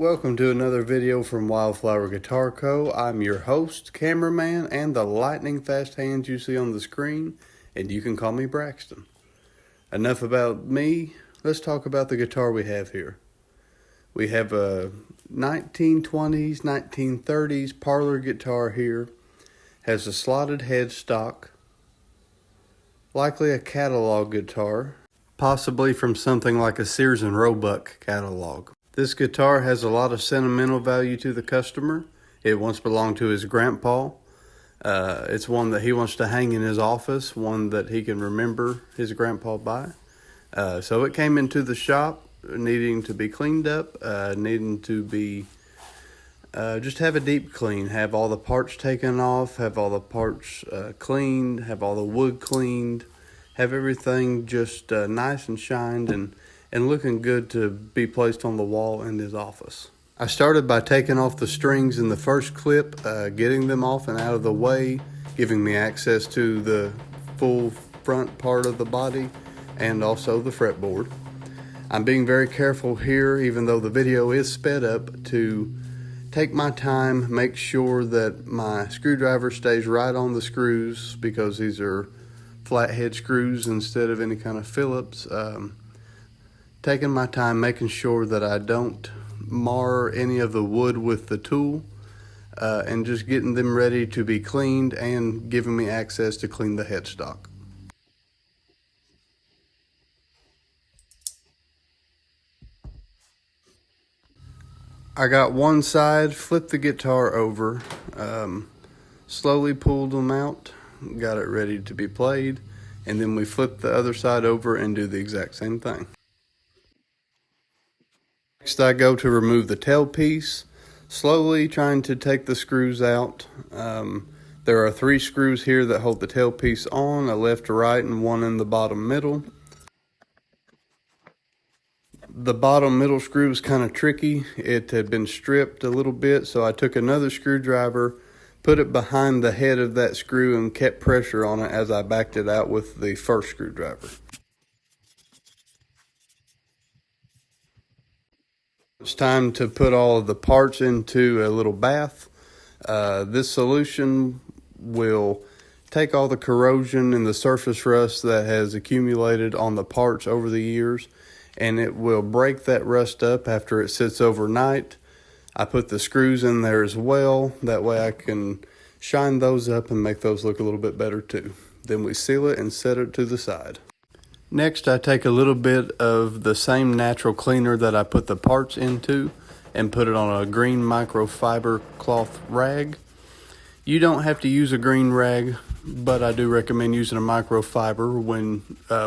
Welcome to another video from Wildflower Guitar Co. I'm your host, cameraman, and the lightning fast hands you see on the screen, and you can call me Braxton. Enough about me, let's talk about the guitar we have here. We have a 1920s, 1930s Parlor guitar here. Has a slotted headstock, likely a catalog guitar, possibly from something like a Sears and Roebuck catalog. This guitar has a lot of sentimental value to the customer. It once belonged to his grandpa. It's one that he wants to hang in his office, one that he can remember his grandpa by. So it came into the shop needing to be cleaned up, needing to be just have a deep clean, have all the parts taken off, have all the parts cleaned, have all the wood cleaned, have everything just nice and shined and looking good to be placed on the wall in his office. I started by taking off the strings in the first clip, getting them off and out of the way, giving me access to the full front part of the body and also the fretboard. I'm being very careful here, even though the video is sped up, to take my time, make sure that my screwdriver stays right on the screws because these are flathead screws instead of any kind of Phillips. Taking my time, making sure that I don't mar any of the wood with the tool, and just getting them ready to be cleaned and giving me access to clean the headstock. I got one side, flipped the guitar over, slowly pulled them out, got it ready to be played, and then we flip the other side over and do the exact same thing. Next I go to remove the tailpiece, slowly trying to take the screws out. There are 3 screws here that hold the tailpiece on, a left, right, and one in the bottom middle. The bottom middle screw is kind of tricky. It had been stripped a little bit, so I took another screwdriver, put it behind the head of that screw, and kept pressure on it as I backed it out with the first screwdriver. It's time to put all of the parts into a little bath. This solution will take all the corrosion and the surface rust that has accumulated on the parts over the years, and it will break that rust up after it sits overnight. I put the screws in there as well. That way I can shine those up and make those look a little bit better too. Then we seal it and set it to the side. Next, I take a little bit of the same natural cleaner that I put the parts into and put it on a green microfiber cloth rag. You don't have to use a green rag, but I do recommend using a microfiber when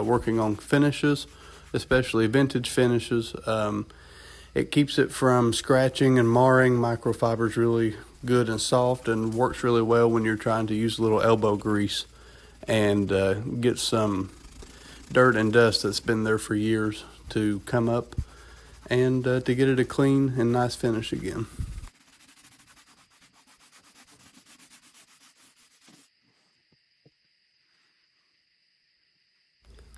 working on finishes, especially vintage finishes. It keeps it from scratching and marring. Microfiber is really good and soft and works really well when you're trying to use a little elbow grease and get some dirt and dust that's been there for years to come up and to get it a clean and nice finish again.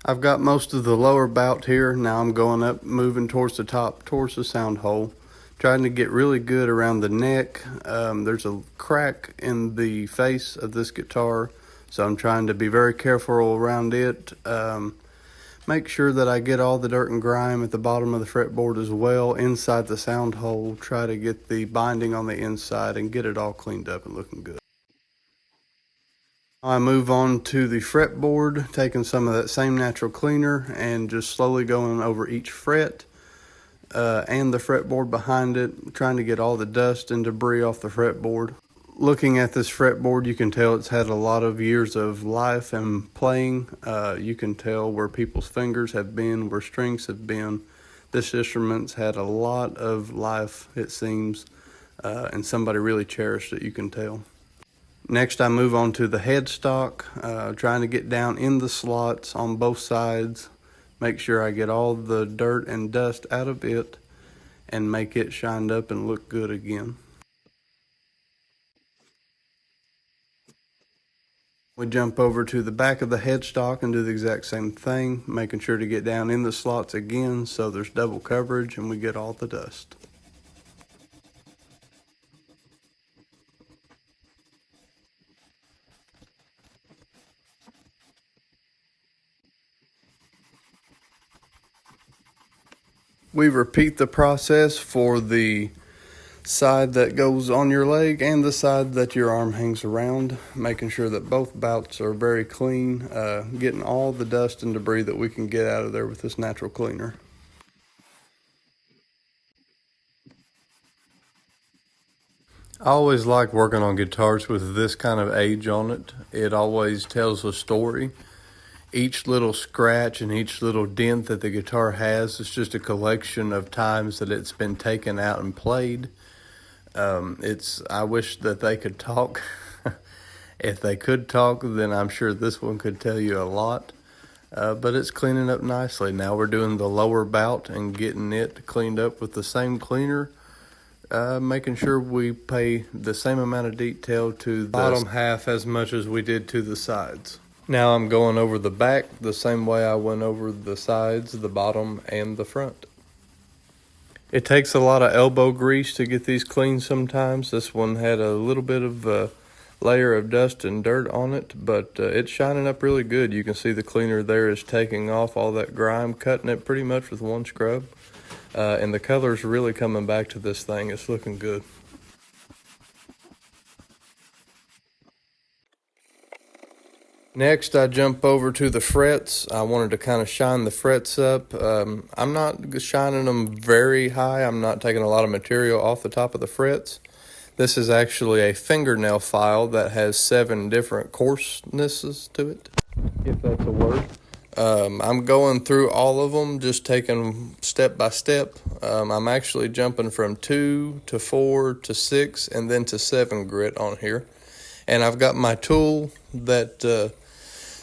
I've got most of the lower bout here. Now I'm going up, moving towards the top, towards the sound hole, trying to get really good around the neck. There's a crack in the face of this guitar, so I'm trying to be very careful around it. Make sure that I get all the dirt and grime at the bottom of the fretboard as well, inside the sound hole. Try to get the binding on the inside and get it all cleaned up and looking good. I move on to the fretboard, taking some of that same natural cleaner and just slowly going over each fret and the fretboard behind it, trying to get all the dust and debris off the fretboard. Looking at this fretboard, you can tell it's had a lot of years of life and playing. You can tell where people's fingers have been, where strings have been. This instrument's had a lot of life, it seems, and somebody really cherished it, you can tell. Next, I move on to the headstock, trying to get down in the slots on both sides, make sure I get all the dirt and dust out of it, and make it shined up and look good again. We jump over to the back of the headstock and do the exact same thing, making sure to get down in the slots again so there's double coverage and we get all the dust. We repeat the process for the side that goes on your leg and the side that your arm hangs around, making sure that both bouts are very clean, getting all the dust and debris that we can get out of there with this natural cleaner. I always like working on guitars with this kind of age on it. It always tells a story. Each little scratch and each little dent that the guitar has is just a collection of times that it's been taken out and played. I wish that they could talk. If they could talk, then I'm sure this one could tell you a lot. But it's cleaning up nicely. Now we're doing the lower bout and getting it cleaned up with the same cleaner. Making sure we pay the same amount of detail to the bottom half as much as we did to the sides. Now I'm going over the back the same way I went over the sides, the bottom, and the front. It takes a lot of elbow grease to get these clean sometimes. This one had a little bit of a layer of dust and dirt on it, but it's shining up really good. You can see the cleaner there is taking off all that grime, cutting it pretty much with one scrub. And the color's really coming back to this thing. It's looking good. Next, I jump over to the frets. I wanted to kind of shine the frets up. I'm not shining them very high. I'm not taking a lot of material off the top of the frets. This is actually a fingernail file that has 7 different coarsenesses to it, if that's a word. I'm going through all of them, just taking step by step. I'm actually jumping from 2 to 4 to 6 and then to 7 grit on here. And I've got my tool that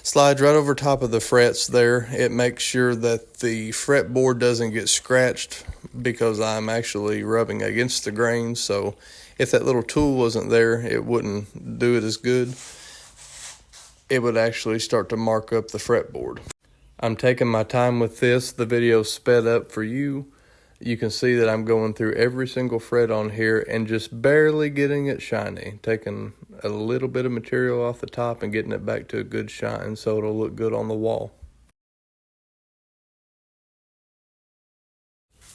slides right over top of the frets there. It makes sure that the fretboard doesn't get scratched because I'm actually rubbing against the grain. So if that little tool wasn't there, it wouldn't do it as good. It would actually start to mark up the fretboard. I'm taking my time with this. The video's sped up for you. You can see that I'm going through every single fret on here and just barely getting it shiny. Taking a little bit of material off the top and getting it back to a good shine so it'll look good on the wall.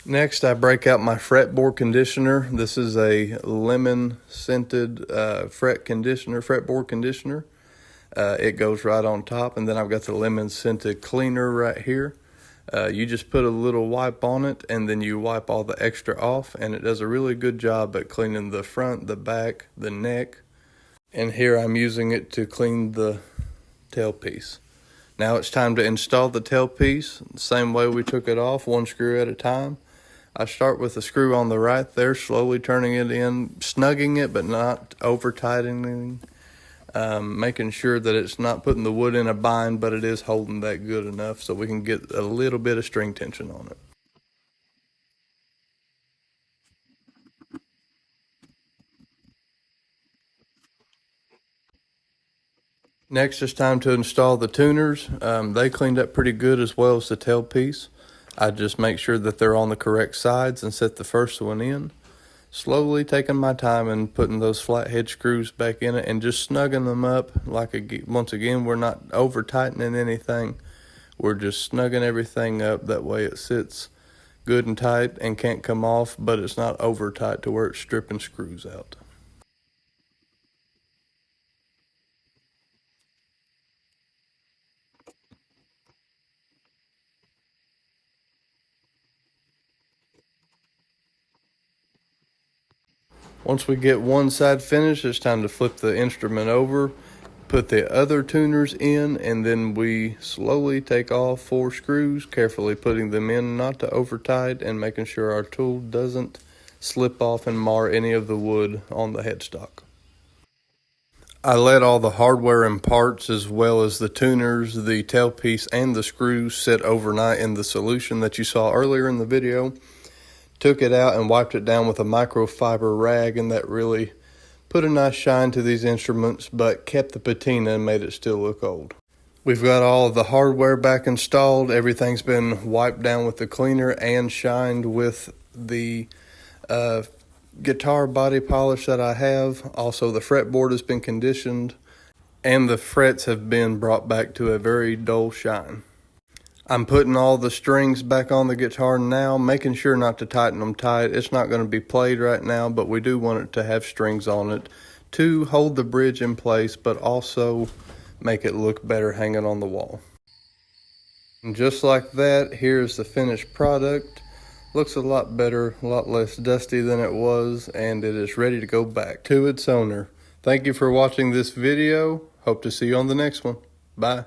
Next, I break out my fretboard conditioner. This is a lemon scented fretboard conditioner. It goes right on top, and then I've got the lemon scented cleaner right here. You just put a little wipe on it, and then you wipe all the extra off, and it does a really good job at cleaning the front, the back, the neck. And here I'm using it to clean the tailpiece. Now it's time to install the tailpiece. Same way we took it off, 1 screw at a time. I start with the screw on the right there, slowly turning it in, snugging it but not over tightening. Making sure that it's not putting the wood in a bind, but it is holding that good enough so we can get a little bit of string tension on it. Next, it's time to install the tuners. They cleaned up pretty good as well as the tailpiece. I just make sure that they're on the correct sides and set the first one in. Slowly taking my time and putting those flathead screws back in it and just snugging them up. Once again, we're not over tightening anything. We're just snugging everything up. That way it sits good and tight and can't come off, but it's not over tight to where it's stripping screws out. Once we get one side finished, it's time to flip the instrument over, put the other tuners in, and then we slowly take off 4 screws, carefully putting them in not to over tight and making sure our tool doesn't slip off and mar any of the wood on the headstock. I let all the hardware and parts as well as the tuners, the tailpiece, and the screws sit overnight in the solution that you saw earlier in the video. Took it out and wiped it down with a microfiber rag, and that really put a nice shine to these instruments, but kept the patina and made it still look old. We've got all of the hardware back installed. Everything's been wiped down with the cleaner and shined with the guitar body polish that I have. Also, the fretboard has been conditioned, and the frets have been brought back to a very dull shine. I'm putting all the strings back on the guitar now, making sure not to tighten them tight. It's not going to be played right now, but we do want it to have strings on it to hold the bridge in place, but also make it look better hanging on the wall. And just like that, here's the finished product. Looks a lot better, a lot less dusty than it was, and it is ready to go back to its owner. Thank you for watching this video. Hope to see you on the next one. Bye.